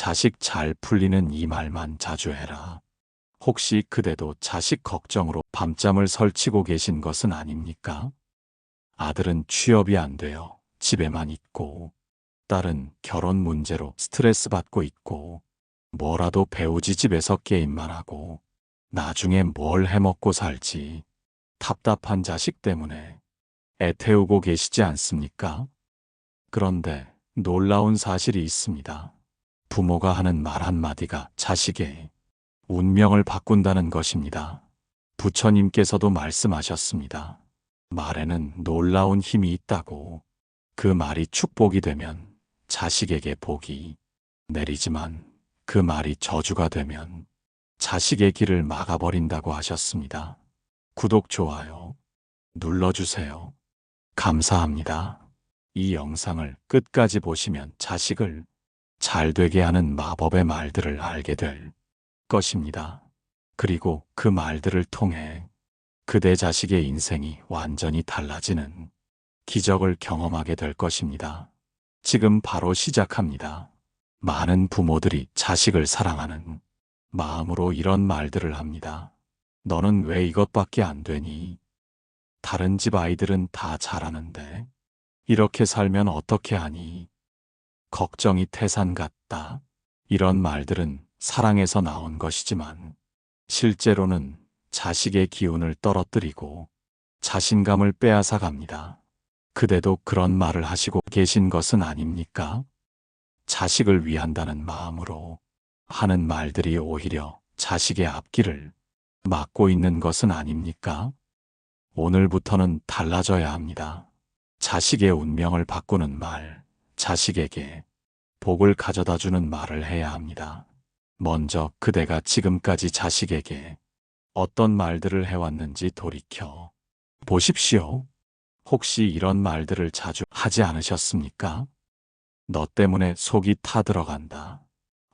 자식 잘 풀리는 이 말만 자주 해라. 혹시 그대도 자식 걱정으로 밤잠을 설치고 계신 것은 아닙니까? 아들은 취업이 안 되어 집에만 있고, 딸은 결혼 문제로 스트레스 받고 있고, 뭐라도 배우지 집에서 게임만 하고, 나중에 뭘 해먹고 살지 답답한 자식 때문에 애태우고 계시지 않습니까? 그런데 놀라운 사실이 있습니다. 부모가 하는 말 한마디가 자식의 운명을 바꾼다는 것입니다. 부처님께서도 말씀하셨습니다. 말에는 놀라운 힘이 있다고. 그 말이 축복이 되면 자식에게 복이 내리지만 그 말이 저주가 되면 자식의 길을 막아버린다고 하셨습니다. 구독, 좋아요 눌러주세요. 감사합니다. 이 영상을 끝까지 보시면 자식을 잘 되게 하는 마법의 말들을 알게 될 것입니다. 그리고 그 말들을 통해 그대 자식의 인생이 완전히 달라지는 기적을 경험하게 될 것입니다. 지금 바로 시작합니다. 많은 부모들이 자식을 사랑하는 마음으로 이런 말들을 합니다. 너는 왜 이것밖에 안 되니? 다른 집 아이들은 다 잘하는데 이렇게 살면 어떻게 하니? 걱정이 태산 같다. 이런 말들은 사랑에서 나온 것이지만 실제로는 자식의 기운을 떨어뜨리고 자신감을 빼앗아 갑니다. 그대도 그런 말을 하시고 계신 것은 아닙니까? 자식을 위한다는 마음으로 하는 말들이 오히려 자식의 앞길을 막고 있는 것은 아닙니까? 오늘부터는 달라져야 합니다. 자식의 운명을 바꾸는 말, 자식에게 복을 가져다 주는 말을 해야 합니다. 먼저 그대가 지금까지 자식에게 어떤 말들을 해왔는지 돌이켜 보십시오. 혹시 이런 말들을 자주 하지 않으셨습니까? 너 때문에 속이 타들어간다.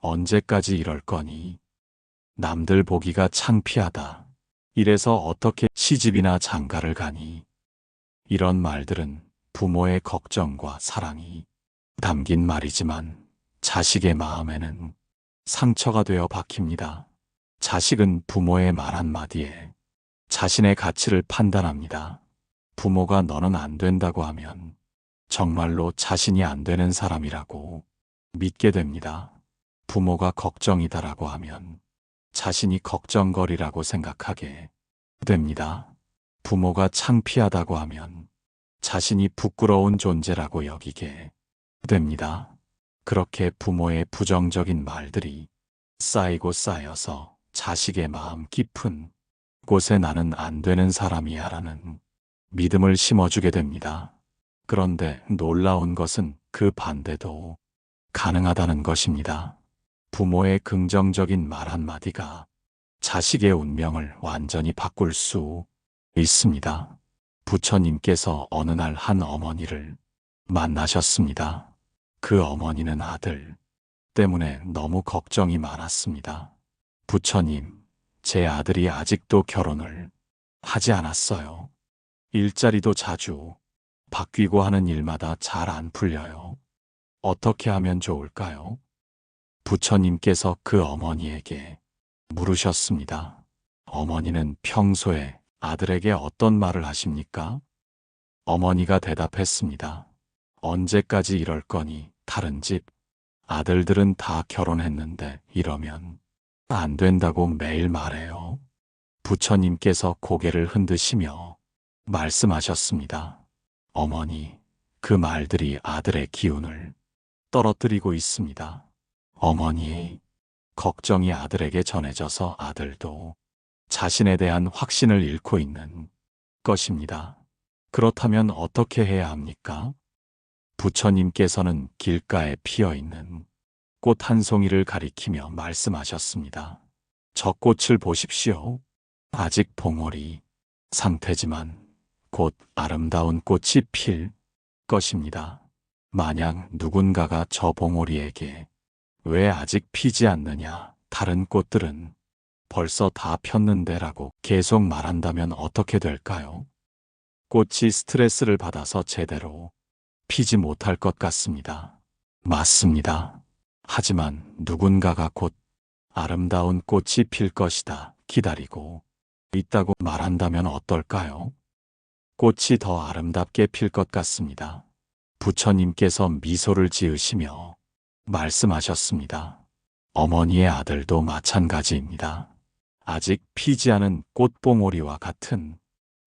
언제까지 이럴 거니? 남들 보기가 창피하다. 이래서 어떻게 시집이나 장가를 가니? 이런 말들은 부모의 걱정과 사랑이 담긴 말이지만 자식의 마음에는 상처가 되어 박힙니다. 자식은 부모의 말 한마디에 자신의 가치를 판단합니다. 부모가 너는 안 된다고 하면 정말로 자신이 안 되는 사람이라고 믿게 됩니다. 부모가 걱정이다라고 하면 자신이 걱정거리라고 생각하게 됩니다. 부모가 창피하다고 하면 자신이 부끄러운 존재라고 여기게 됩니다. 그렇게 부모의 부정적인 말들이 쌓이고 쌓여서 자식의 마음 깊은 곳에 나는 안 되는 사람이야 라는 믿음을 심어주게 됩니다. 그런데 놀라운 것은 그 반대도 가능하다는 것입니다. 부모의 긍정적인 말 한마디가 자식의 운명을 완전히 바꿀 수 있습니다. 부처님께서 어느 날 한 어머니를 만나셨습니다. 그 어머니는 아들 때문에 너무 걱정이 많았습니다. 부처님, 제 아들이 아직도 결혼을 하지 않았어요. 일자리도 자주 바뀌고 하는 일마다 잘 안 풀려요. 어떻게 하면 좋을까요? 부처님께서 그 어머니에게 물으셨습니다. 어머니는 평소에 아들에게 어떤 말을 하십니까? 어머니가 대답했습니다. 언제까지 이럴 거니? 다른 집 아들들은 다 결혼했는데 이러면 안 된다고 매일 말해요. 부처님께서 고개를 흔드시며 말씀하셨습니다. 어머니, 그 말들이 아들의 기운을 떨어뜨리고 있습니다. 어머니의 걱정이 아들에게 전해져서 아들도 자신에 대한 확신을 잃고 있는 것입니다. 그렇다면 어떻게 해야 합니까? 부처님께서는 길가에 피어있는 꽃 한 송이를 가리키며 말씀하셨습니다. 저 꽃을 보십시오. 아직 봉오리 상태지만 곧 아름다운 꽃이 필 것입니다. 만약 누군가가 저 봉오리에게 왜 아직 피지 않느냐, 다른 꽃들은 벌써 다 폈는데 라고 계속 말한다면 어떻게 될까요? 꽃이 스트레스를 받아서 제대로 피지 못할 것 같습니다. 맞습니다. 하지만 누군가가 곧 아름다운 꽃이 필 것이다 기다리고 있다고 말한다면 어떨까요? 꽃이 더 아름답게 필 것 같습니다. 부처님께서 미소를 지으시며 말씀하셨습니다. 어머니의 아들도 마찬가지입니다. 아직 피지 않은 꽃봉오리와 같은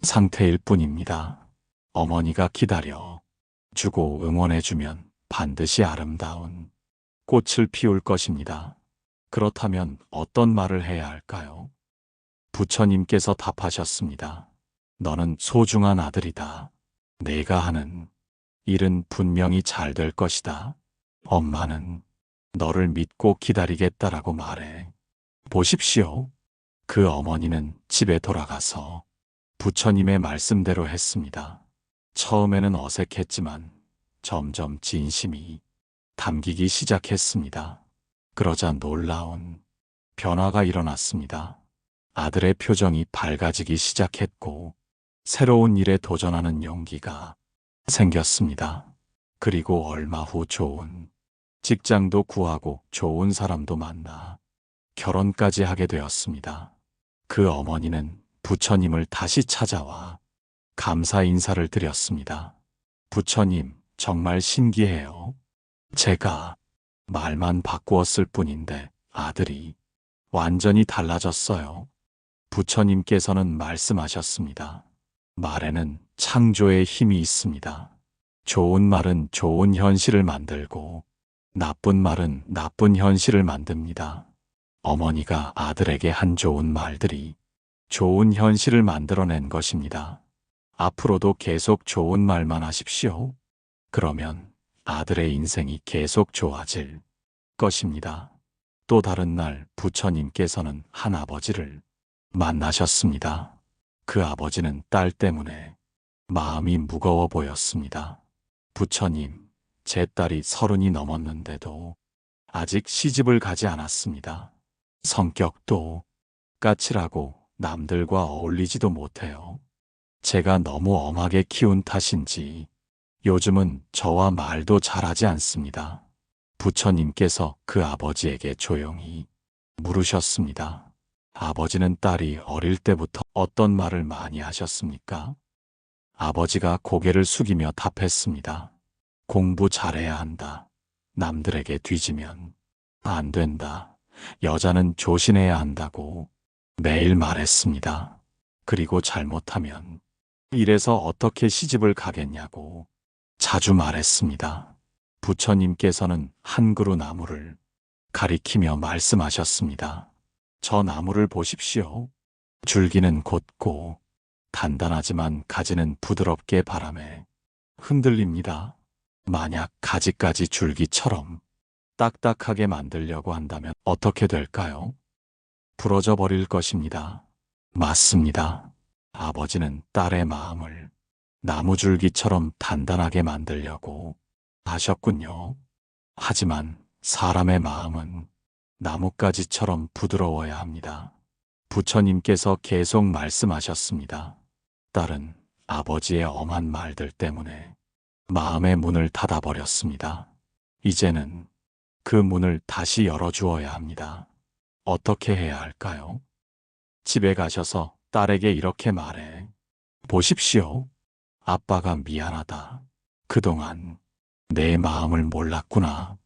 상태일 뿐입니다. 어머니가 기다려 주고 응원해주면 반드시 아름다운 꽃을 피울 것입니다. 그렇다면 어떤 말을 해야 할까요? 부처님께서 답하셨습니다. 너는 소중한 아들이다. 내가 하는 일은 분명히 잘 될 것이다. 엄마는 너를 믿고 기다리겠다라고 말해. 보십시오. 그 어머니는 집에 돌아가서 부처님의 말씀대로 했습니다. 처음에는 어색했지만 점점 진심이 담기기 시작했습니다. 그러자 놀라운 변화가 일어났습니다. 아들의 표정이 밝아지기 시작했고 새로운 일에 도전하는 용기가 생겼습니다. 그리고 얼마 후 좋은 직장도 구하고 좋은 사람도 만나 결혼까지 하게 되었습니다. 그 어머니는 부처님을 다시 찾아와 감사 인사를 드렸습니다. 부처님, 정말 신기해요. 제가 말만 바꾸었을 뿐인데 아들이 완전히 달라졌어요. 부처님께서는 말씀하셨습니다. 말에는 창조의 힘이 있습니다. 좋은 말은 좋은 현실을 만들고 나쁜 말은 나쁜 현실을 만듭니다. 어머니가 아들에게 한 좋은 말들이 좋은 현실을 만들어낸 것입니다. 앞으로도 계속 좋은 말만 하십시오. 그러면 아들의 인생이 계속 좋아질 것입니다. 또 다른 날 부처님께서는 한 아버지를 만나셨습니다. 그 아버지는 딸 때문에 마음이 무거워 보였습니다. 부처님, 제 딸이 30이 넘었는데도 아직 시집을 가지 않았습니다. 성격도 까칠하고 남들과 어울리지도 못해요. 제가 너무 엄하게 키운 탓인지 요즘은 저와 말도 잘하지 않습니다. 부처님께서 그 아버지에게 조용히 물으셨습니다. 아버지는 딸이 어릴 때부터 어떤 말을 많이 하셨습니까? 아버지가 고개를 숙이며 답했습니다. 공부 잘해야 한다. 남들에게 뒤지면 안 된다. 여자는 조심해야 한다고 매일 말했습니다. 그리고 잘못하면 이래서 어떻게 시집을 가겠냐고 자주 말했습니다. 부처님께서는 한 그루 나무를 가리키며 말씀하셨습니다. 저 나무를 보십시오. 줄기는 곧고 단단하지만 가지는 부드럽게 바람에 흔들립니다. 만약 가지까지 줄기처럼 딱딱하게 만들려고 한다면 어떻게 될까요? 부러져 버릴 것입니다. 맞습니다. 아버지는 딸의 마음을 나무줄기처럼 단단하게 만들려고 하셨군요. 하지만 사람의 마음은 나뭇가지처럼 부드러워야 합니다. 부처님께서 계속 말씀하셨습니다. 딸은 아버지의 엄한 말들 때문에 마음의 문을 닫아버렸습니다. 이제는 그 문을 다시 열어주어야 합니다. 어떻게 해야 할까요? 집에 가셔서 딸에게 이렇게 말해. 보십시오. 아빠가 미안하다. 그동안 내 마음을 몰랐구나.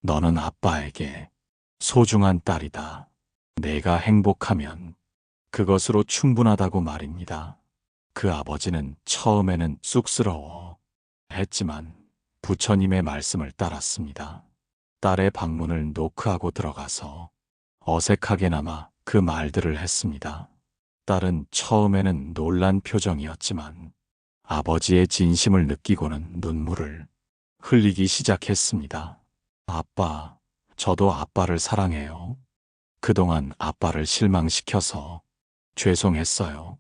너는 아빠에게 소중한 딸이다. 내가 행복하면 그것으로 충분하다고 말입니다. 그 아버지는 처음에는 쑥스러워 했지만 부처님의 말씀을 따랐습니다. 딸의 방문을 노크하고 들어가서 어색하게나마 그 말들을 했습니다. 딸은 처음에는 놀란 표정이었지만 아버지의 진심을 느끼고는 눈물을 흘리기 시작했습니다. 아빠, 저도 아빠를 사랑해요. 그동안 아빠를 실망시켜서 죄송했어요.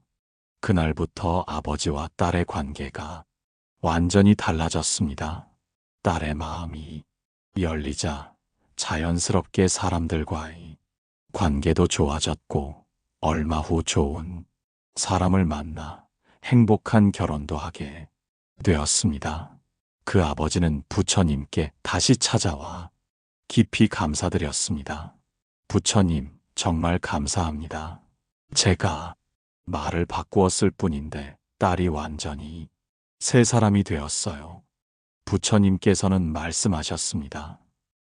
그날부터 아버지와 딸의 관계가 완전히 달라졌습니다. 딸의 마음이 열리자 자연스럽게 사람들과의 관계도 좋아졌고 얼마 후 좋은 사람을 만나 행복한 결혼도 하게 되었습니다. 그 아버지는 부처님께 다시 찾아와 깊이 감사드렸습니다. 부처님, 정말 감사합니다. 제가 말을 바꾸었을 뿐인데 딸이 완전히 새 사람이 되었어요. 부처님께서는 말씀하셨습니다.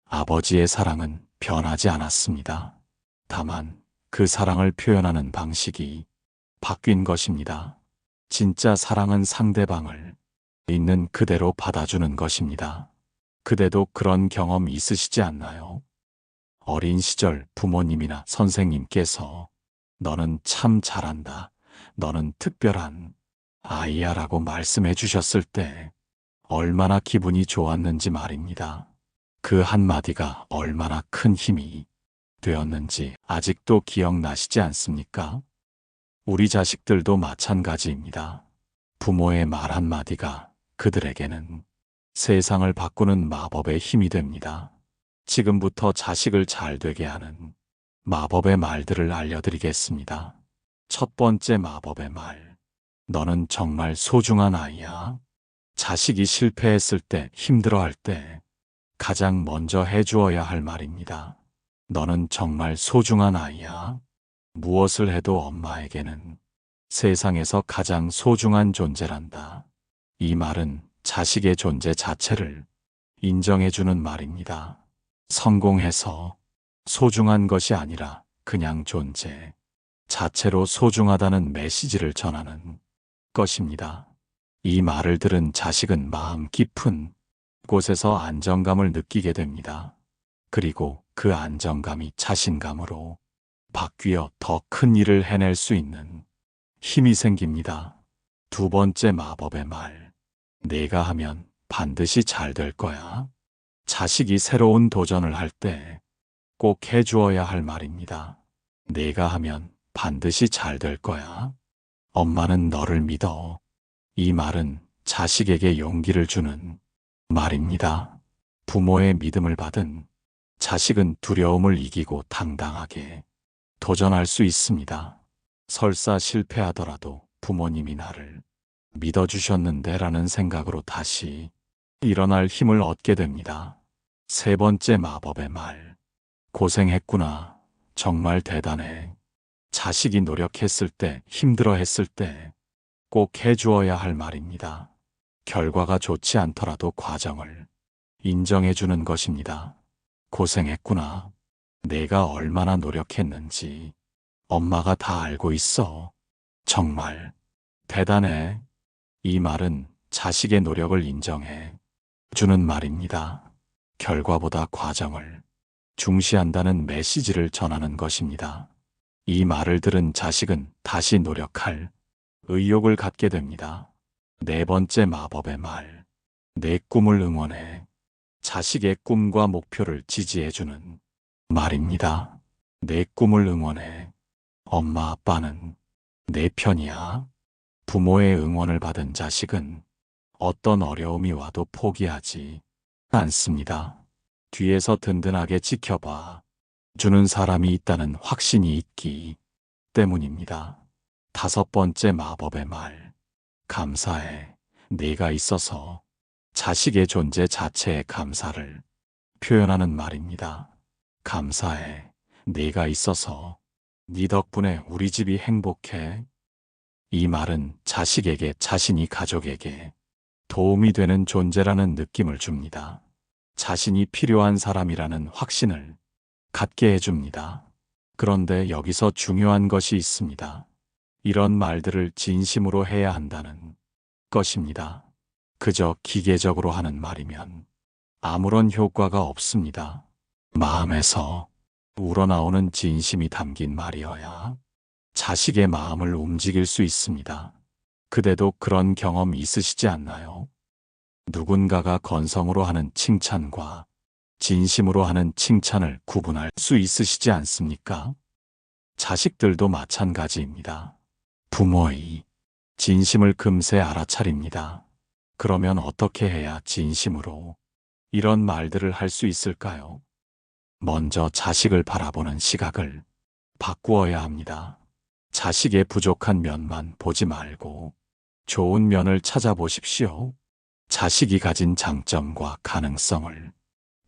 아버지의 사랑은 변하지 않았습니다. 다만 그 사랑을 표현하는 방식이 바뀐 것입니다. 진짜 사랑은 상대방을 있는 그대로 받아주는 것입니다. 그대도 그런 경험 있으시지 않나요? 어린 시절 부모님이나 선생님께서 너는 참 잘한다, 너는 특별한 아이야 라고 말씀해 주셨을 때 얼마나 기분이 좋았는지 말입니다. 그 한마디가 얼마나 큰 힘이 되었는지 아직도 기억나시지 않습니까? 우리 자식들도 마찬가지입니다. 부모의 말 한마디가 그들에게는 세상을 바꾸는 마법의 힘이 됩니다. 지금부터 자식을 잘 되게 하는 마법의 말들을 알려드리겠습니다. 첫 번째 마법의 말. 너는 정말 소중한 아이야. 자식이 실패했을 때, 힘들어할 때 가장 먼저 해주어야 할 말입니다. 너는 정말 소중한 아이야. 무엇을 해도 엄마에게는 세상에서 가장 소중한 존재란다. 이 말은 자식의 존재 자체를 인정해주는 말입니다. 성공해서 소중한 것이 아니라 그냥 존재 자체로 소중하다는 메시지를 전하는 것입니다. 이 말을 들은 자식은 마음 깊은 곳에서 안정감을 느끼게 됩니다. 그리고 그 안정감이 자신감으로 바뀌어 더 큰 일을 해낼 수 있는 힘이 생깁니다. 두 번째 마법의 말. 내가 하면 반드시 잘 될 거야. 자식이 새로운 도전을 할 때 꼭 해주어야 할 말입니다. 내가 하면 반드시 잘 될 거야. 엄마는 너를 믿어. 이 말은 자식에게 용기를 주는 말입니다. 부모의 믿음을 받은 자식은 두려움을 이기고 당당하게 도전할 수 있습니다. 설사 실패하더라도 부모님이 나를 믿어주셨는데 라는 생각으로 다시 일어날 힘을 얻게 됩니다. 세 번째 마법의 말. 고생했구나. 정말 대단해. 자식이 노력했을 때, 힘들어했을 때 꼭 해주어야 할 말입니다. 결과가 좋지 않더라도 과정을 인정해주는 것입니다. 고생했구나. 내가 얼마나 노력했는지 엄마가 다 알고 있어. 정말 대단해. 이 말은 자식의 노력을 인정해 주는 말입니다. 결과보다 과정을 중시한다는 메시지를 전하는 것입니다. 이 말을 들은 자식은 다시 노력할 의욕을 갖게 됩니다. 네 번째 마법의 말. 내 꿈을 응원해. 자식의 꿈과 목표를 지지해주는 말입니다. 내 꿈을 응원해. 엄마 아빠는 내 편이야. 부모의 응원을 받은 자식은 어떤 어려움이 와도 포기하지 않습니다. 뒤에서 든든하게 지켜봐 주는 사람이 있다는 확신이 있기 때문입니다. 다섯 번째 마법의 말. 감사해. 내가 있어서. 자식의 존재 자체에 감사를 표현하는 말입니다. 감사해. 내가 있어서. 네 덕분에 우리 집이 행복해. 이 말은 자식에게 자신이 가족에게 도움이 되는 존재라는 느낌을 줍니다. 자신이 필요한 사람이라는 확신을 갖게 해줍니다. 그런데 여기서 중요한 것이 있습니다. 이런 말들을 진심으로 해야 한다는 것입니다. 그저 기계적으로 하는 말이면 아무런 효과가 없습니다. 마음에서 우러나오는 진심이 담긴 말이어야 자식의 마음을 움직일 수 있습니다. 그대도 그런 경험 있으시지 않나요? 누군가가 건성으로 하는 칭찬과 진심으로 하는 칭찬을 구분할 수 있으시지 않습니까? 자식들도 마찬가지입니다. 부모의 진심을 금세 알아차립니다. 그러면 어떻게 해야 진심으로 이런 말들을 할 수 있을까요? 먼저 자식을 바라보는 시각을 바꾸어야 합니다. 자식의 부족한 면만 보지 말고 좋은 면을 찾아보십시오. 자식이 가진 장점과 가능성을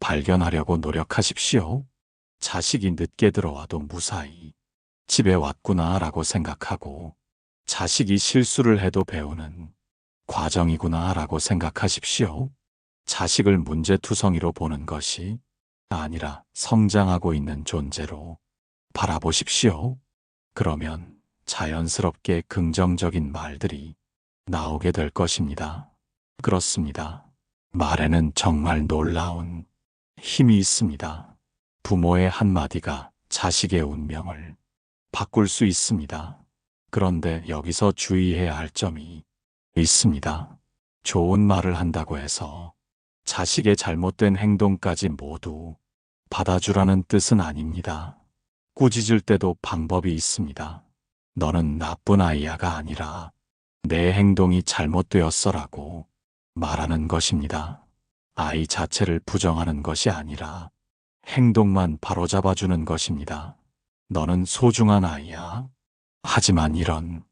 발견하려고 노력하십시오. 자식이 늦게 들어와도 무사히 집에 왔구나 라고 생각하고 자식이 실수를 해도 배우는 과정이구나 라고 생각하십시오. 자식을 문제투성이로 보는 것이 아니라 성장하고 있는 존재로 바라보십시오. 그러면 자연스럽게 긍정적인 말들이 나오게 될 것입니다. 그렇습니다. 말에는 정말 놀라운 힘이 있습니다. 부모의 한마디가 자식의 운명을 바꿀 수 있습니다. 그런데 여기서 주의해야 할 점이 있습니다. 좋은 말을 한다고 해서 자식의 잘못된 행동까지 모두 받아주라는 뜻은 아닙니다. 꾸짖을 때도 방법이 있습니다. 너는 나쁜 아이야가 아니라 내 행동이 잘못되었어라고 말하는 것입니다. 아이 자체를 부정하는 것이 아니라 행동만 바로잡아주는 것입니다. 너는 소중한 아이야. 하지만 이런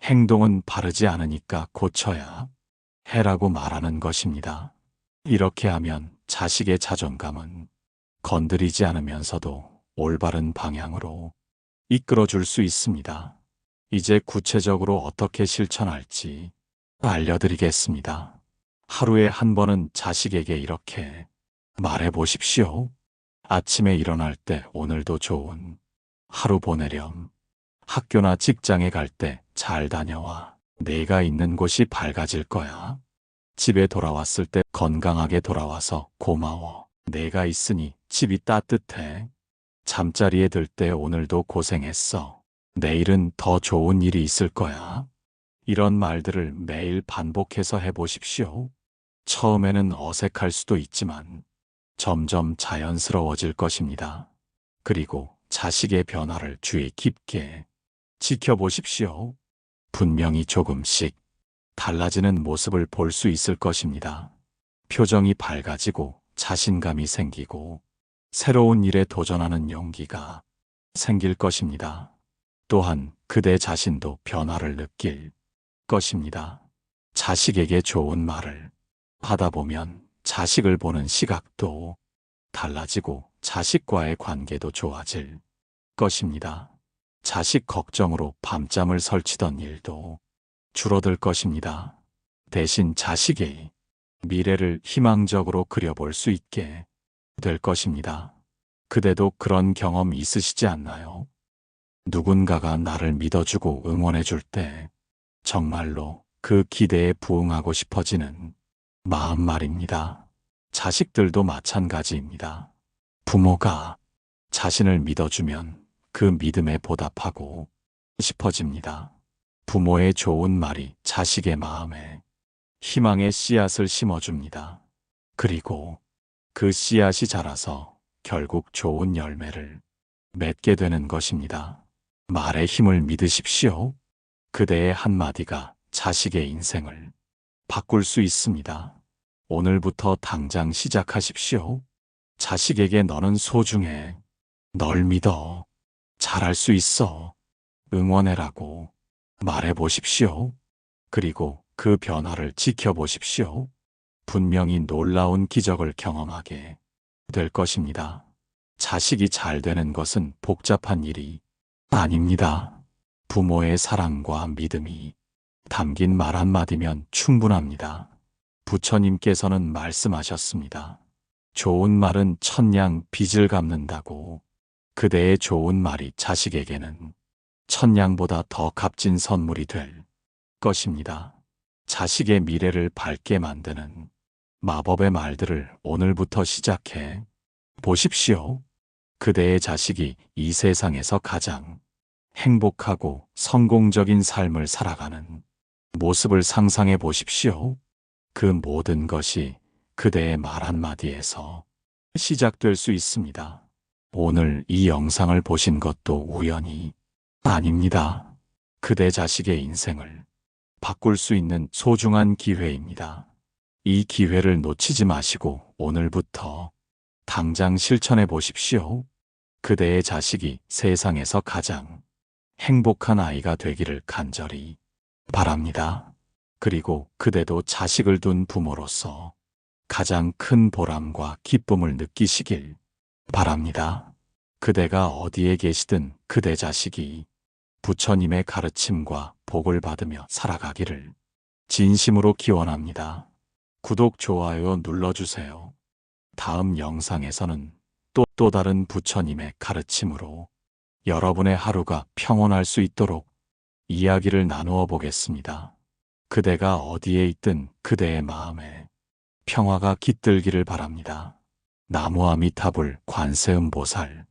행동은 바르지 않으니까 고쳐야 해라고 말하는 것입니다. 이렇게 하면 자식의 자존감은 건드리지 않으면서도 올바른 방향으로 이끌어줄 수 있습니다. 이제 구체적으로 어떻게 실천할지 알려드리겠습니다. 하루에 한 번은 자식에게 이렇게 말해 보십시오. 아침에 일어날 때 오늘도 좋은 하루 보내렴. 학교나 직장에 갈 때 잘 다녀와. 내가 있는 곳이 밝아질 거야. 집에 돌아왔을 때 건강하게 돌아와서 고마워. 내가 있으니 집이 따뜻해. 잠자리에 들 때 오늘도 고생했어. 내일은 더 좋은 일이 있을 거야. 이런 말들을 매일 반복해서 해보십시오. 처음에는 어색할 수도 있지만 점점 자연스러워질 것입니다. 그리고 자식의 변화를 주의 깊게 지켜보십시오. 분명히 조금씩 달라지는 모습을 볼 수 있을 것입니다. 표정이 밝아지고 자신감이 생기고 새로운 일에 도전하는 용기가 생길 것입니다. 또한 그대 자신도 변화를 느낄 것입니다. 자식에게 좋은 말을 하다 보면 자식을 보는 시각도 달라지고 자식과의 관계도 좋아질 것입니다. 자식 걱정으로 밤잠을 설치던 일도 줄어들 것입니다. 대신 자식의 미래를 희망적으로 그려볼 수 있게 될 것입니다. 그대도 그런 경험 있으시지 않나요? 누군가가 나를 믿어주고 응원해줄 때 정말로 그 기대에 부응하고 싶어지는 마음 말입니다. 자식들도 마찬가지입니다. 부모가 자신을 믿어주면 그 믿음에 보답하고 싶어집니다. 부모의 좋은 말이 자식의 마음에 희망의 씨앗을 심어줍니다. 그리고 그 씨앗이 자라서 결국 좋은 열매를 맺게 되는 것입니다. 말의 힘을 믿으십시오. 그대의 한마디가 자식의 인생을 바꿀 수 있습니다. 오늘부터 당장 시작하십시오. 자식에게 너는 소중해. 널 믿어. 잘할 수 있어. 응원해라고 말해보십시오. 그리고 그 변화를 지켜보십시오. 분명히 놀라운 기적을 경험하게 될 것입니다. 자식이 잘 되는 것은 복잡한 일이 아닙니다. 부모의 사랑과 믿음이 담긴 말 한마디면 충분합니다. 부처님께서는 말씀하셨습니다. 좋은 말은 천냥 빚을 갚는다고. 그대의 좋은 말이 자식에게는 천냥보다 더 값진 선물이 될 것입니다. 자식의 미래를 밝게 만드는 마법의 말들을 오늘부터 시작해 보십시오. 그대의 자식이 이 세상에서 가장 행복하고 성공적인 삶을 살아가는 모습을 상상해 보십시오. 그 모든 것이 그대의 말 한마디에서 시작될 수 있습니다. 오늘 이 영상을 보신 것도 우연이 아닙니다. 그대 자식의 인생을 바꿀 수 있는 소중한 기회입니다. 이 기회를 놓치지 마시고 오늘부터 당장 실천해 보십시오. 그대의 자식이 세상에서 가장 행복한 아이가 되기를 간절히 바랍니다. 그리고 그대도 자식을 둔 부모로서 가장 큰 보람과 기쁨을 느끼시길 바랍니다. 그대가 어디에 계시든 그대 자식이 부처님의 가르침과 복을 받으며 살아가기를 진심으로 기원합니다. 구독, 좋아요 눌러주세요. 다음 영상에서는 또 다른 부처님의 가르침으로 여러분의 하루가 평온할 수 있도록 이야기를 나누어 보겠습니다. 그대가 어디에 있든 그대의 마음에 평화가 깃들기를 바랍니다. 나무아미타불 관세음보살